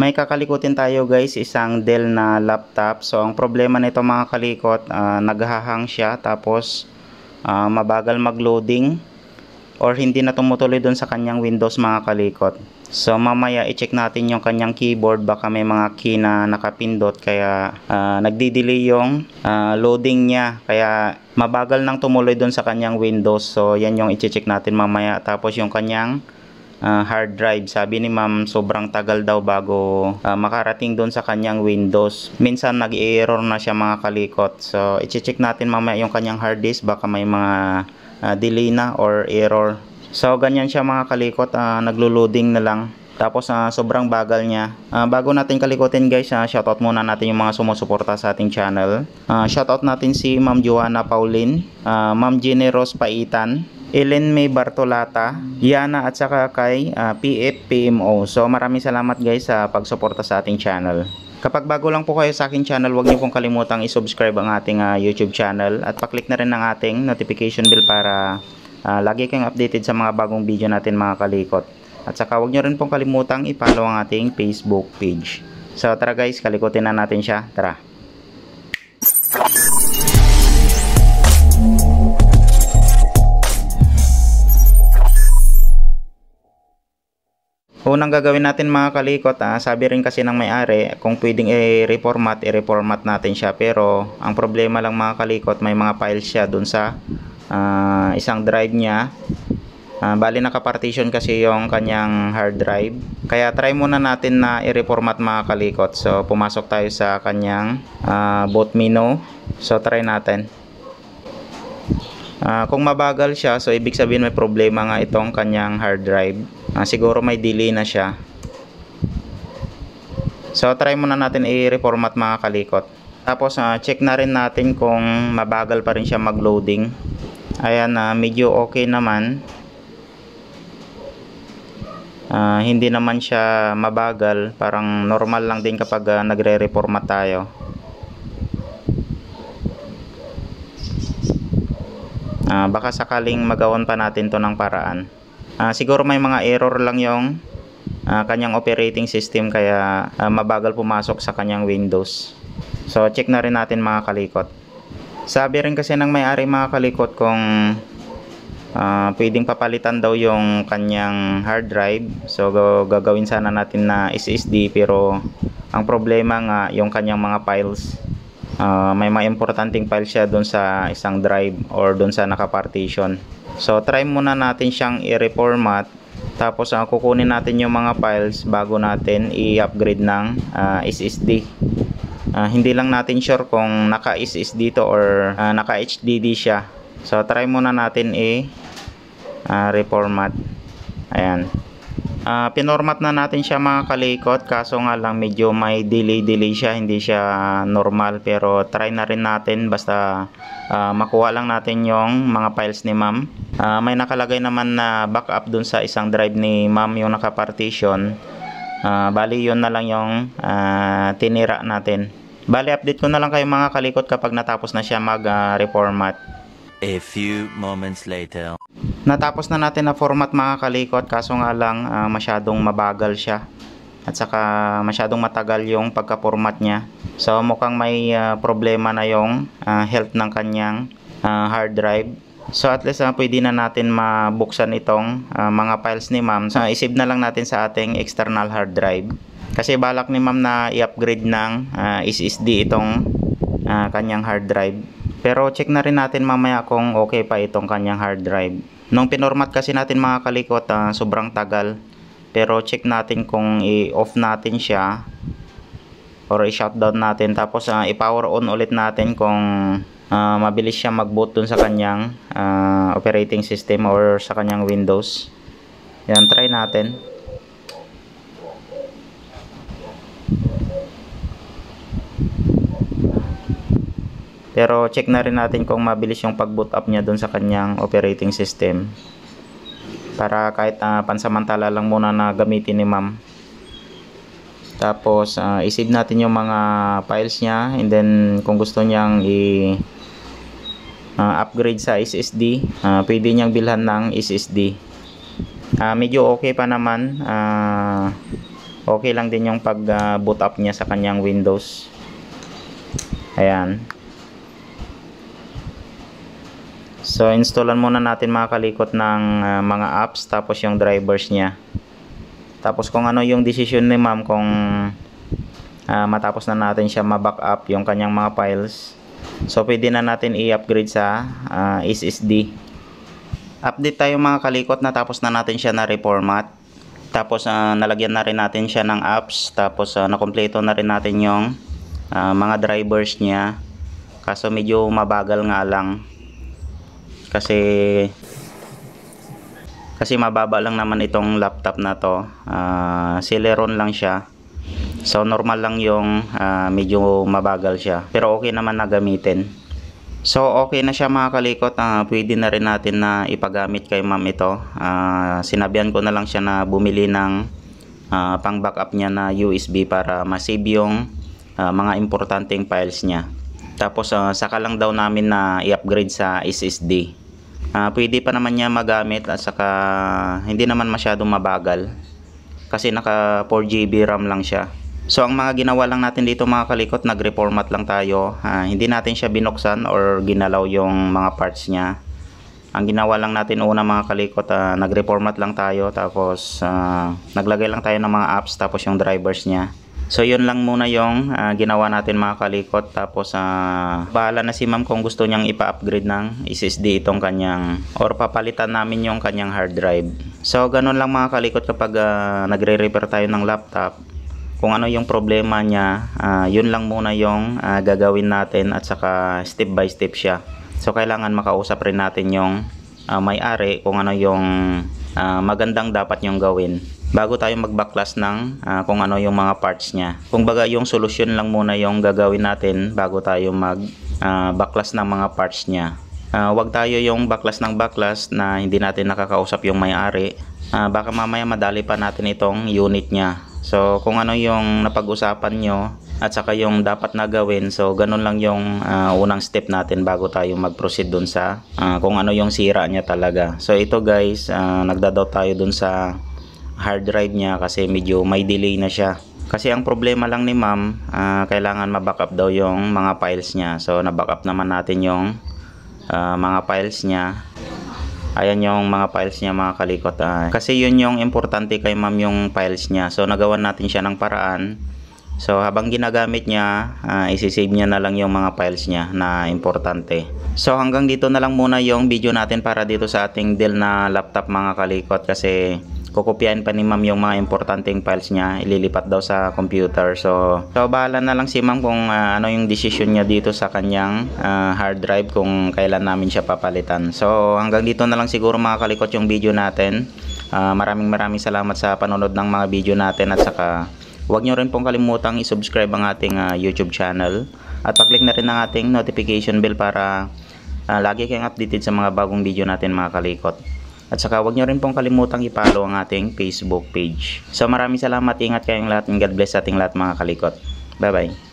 May kakalikutin tayo guys, isang Dell na laptop. So ang problema nito mga kalikot, naghahang siya tapos mabagal mag-loading or hindi na tumutuloy dun sa kanyang Windows mga kalikot. So mamaya i-check natin yung kanyang keyboard, baka may mga key na nakapindot kaya nagdi-delay yung loading niya, kaya mabagal nang tumuloy dun sa kanyang Windows. So yan yung i-check natin mamaya. Tapos yung kanyang hard drive, sabi ni ma'am sobrang tagal daw bago makarating doon sa kanyang Windows. Minsan nag-error na siya mga kalikot. So i-check natin mamaya yung kanyang hard disk, baka may mga delay na or error. So ganyan siya mga kalikot, naglo-loading na lang. Tapos sobrang bagal niya. Bago natin kalikutin guys, shoutout muna natin yung mga sumusuporta sa ating channel. Shoutout natin si Ma'am Joanna Pauline, Ma'am Jenny Rose Paitan, Ellen May Bartolata, Yana at saka kay PFPMO. So maraming salamat guys sa pagsuporta sa ating channel. Kapag bago lang po kayo sa aking channel, huwag niyo pong kalimutang i-subscribe ang ating YouTube channel at pa-click na rin ang ating notification bell para lagi kayong updated sa mga bagong video natin mga kalikot. At saka huwag niyo rin pong kalimutang i-follow ang ating Facebook page. So tara guys, kalikutin na natin siya. Tara! Unang gagawin natin mga kalikot, sabi rin kasi ng may-ari kung pwedeng i-reformat natin siya, pero ang problema lang mga kalikot, may mga files siya dun sa isang drive niya. Bali naka-partition kasi yung kanyang hard drive, kaya try muna natin na i-reformat mga kalikot. So pumasok tayo sa kanyang boot menu. So try natin. Kung mabagal siya, so ibig sabihin may problema nga itong kanyang hard drive. Siguro may delay na siya. So try muna natin i-reformat mga kalikot. Tapos check na rin natin kung mabagal pa rin siya mag-loading. Ayan, medyo okay naman. Hindi naman siya mabagal, parang normal lang din kapag nagre-reformat tayo. Baka sakaling magawan pa natin to ng paraan. Siguro may mga error lang yung kanyang operating system, kaya mabagal pumasok sa kanyang Windows. So check na rin natin mga kalikot. Sabi rin kasi ng may-ari mga kalikot kung pwedeng papalitan daw yung kanyang hard drive. So gagawin sana natin na SSD, pero ang problema nga yung kanyang mga files, may mga importanteng file siya dun sa isang drive or dun sa naka-partition. So try muna natin siyang i-reformat, tapos kukunin natin yung mga files bago natin i-upgrade ng SSD. Hindi lang natin sure kung naka-SSD to or naka-HDD siya. So try muna natin reformat. Ayan. Pinormat na natin siya mga kalikot, kaso nga lang medyo may delay siya, hindi siya normal, pero try na rin natin basta makuha lang natin yung mga files ni ma'am. May nakalagay naman na backup dun sa isang drive ni ma'am, yung naka-partition. Bali yun na lang yung tinira natin. Bali update ko na lang kayo mga kalikot kapag natapos na siya mag-reformat. A few moments later. Natapos na natin na format mga kalikot, kaso nga lang masyadong mabagal siya at saka masyadong matagal yung pagka-format niya. So mukhang may problema na yung health ng kanyang hard drive. So at least pwede na natin mabuksan itong mga files ni ma'am. So isave na lang natin sa ating external hard drive, kasi balak ni ma'am na i-upgrade ng SSD itong kanyang hard drive. Pero check na rin natin mamaya kung okay pa itong kanyang hard drive. Nung pinormat kasi natin mga kalikot, sobrang tagal. Pero check natin kung i-off natin siya or i-shutdown natin, tapos i-power on ulit natin kung mabilis siya mag-boot dun sa kanyang operating system or sa kanyang Windows. Yan, try natin. Pero check na rin natin kung mabilis yung pag-boot up niya dun sa kanyang operating system, para kahit pansamantala lang muna na gamitin ni ma'am. Tapos i-save natin yung mga files niya, and then kung gusto niyang upgrade sa SSD, pwede niyang bilhan ng SSD. Medyo okay pa naman, Okay lang din yung pag boot up niya sa kanyang Windows. Ayan. So installan muna natin mga kalikot ng mga apps tapos yung drivers niya. Tapos kung ano yung decision ni ma'am, kung matapos na natin siya ma-backup yung kanyang mga files, so pwede na natin i-upgrade sa SSD. Update tayo mga kalikot, natapos na natin siya na reformat. Tapos nalagyan na rin natin siya ng apps. Tapos nakompleto na rin natin yung mga drivers niya. Kaso medyo mabagal nga lang. Kasi mababa lang naman itong laptop na to. Celeron lang siya. So normal lang yung medyo mabagal siya. Pero okay naman na gamitin. So okay na siya mga kalikot. Pwede na rin natin na ipagamit kay ma'am ito. Sinabihan ko na lang siya na bumili ng pang backup niya na USB para ma-save yung mga importanteng files niya. Tapos saka lang daw namin na i-upgrade sa SSD. Pwede pa naman niya magamit at saka hindi naman masyadong mabagal. Kasi naka 4GB RAM lang siya. So ang mga ginawa lang natin dito mga kalikot, nag-reformat lang tayo. Hindi natin siya binuksan or ginalaw yung mga parts niya. Ang ginawa lang natin una mga kalikot, nag-reformat lang tayo. Tapos naglagay lang tayo ng mga apps tapos yung drivers niya. So yun lang muna yung ginawa natin mga kalikot. Tapos bahala na si ma'am kung gusto niyang ipa-upgrade ng SSD itong kanyang, or papalitan namin yung kanyang hard drive. So ganun lang mga kalikot kapag nagre-repair tayo ng laptop. Kung ano yung problema niya, yun lang muna yung gagawin natin at saka step by step siya. So kailangan makausap rin natin yung may-ari kung ano yung magandang dapat yung gawin bago tayo mag-backlash ng kung ano yung mga parts niya. Kung baga yung solusyon lang muna yung gagawin natin bago tayo mag-backlash ng mga parts niya. Wag tayo yung backlash ng backlash na hindi natin nakakausap yung may-ari. Baka mamaya madali pa natin itong unit niya. So kung ano yung napag-usapan nyo at saka yung dapat na gawin, so ganun lang yung unang step natin bago tayo mag-proceed dun sa kung ano yung sira niya talaga. So ito guys, nagdadaw tayo dun sa hard drive niya kasi medyo may delay na siya. Kasi ang problema lang ni ma'am, kailangan ma-backup daw yung mga files niya. So na-backup naman natin yung mga files niya. Ayan yung mga files niya mga kalikot. Kasi yun yung importante kay ma'am, yung files niya. So nagawan natin siya ng paraan. So habang ginagamit niya, isi-save niya na lang yung mga files niya na importante. So hanggang dito na lang muna yung video natin para dito sa ating Dell na laptop mga kalikot. Kasi kukopyahin pa ni ma'am yung mga importanteng files niya, ililipat daw sa computer. So bahala na lang si ma'am kung ano yung decision niya dito sa kanyang hard drive, kung kailan namin siya papalitan. So hanggang dito na lang siguro mga kalikot yung video natin. Maraming salamat sa panonood ng mga video natin, at saka huwag nyo rin pong kalimutang i-subscribe ang ating YouTube channel at pa-click na rin ang ating notification bell para lagi kayong updated sa mga bagong video natin mga kalikot. At saka huwag nyo rin pong kalimutang i-follow ang ating Facebook page. So maraming salamat, ingat kayong lahat, and God bless sa ating lahat mga kalikot. Bye bye.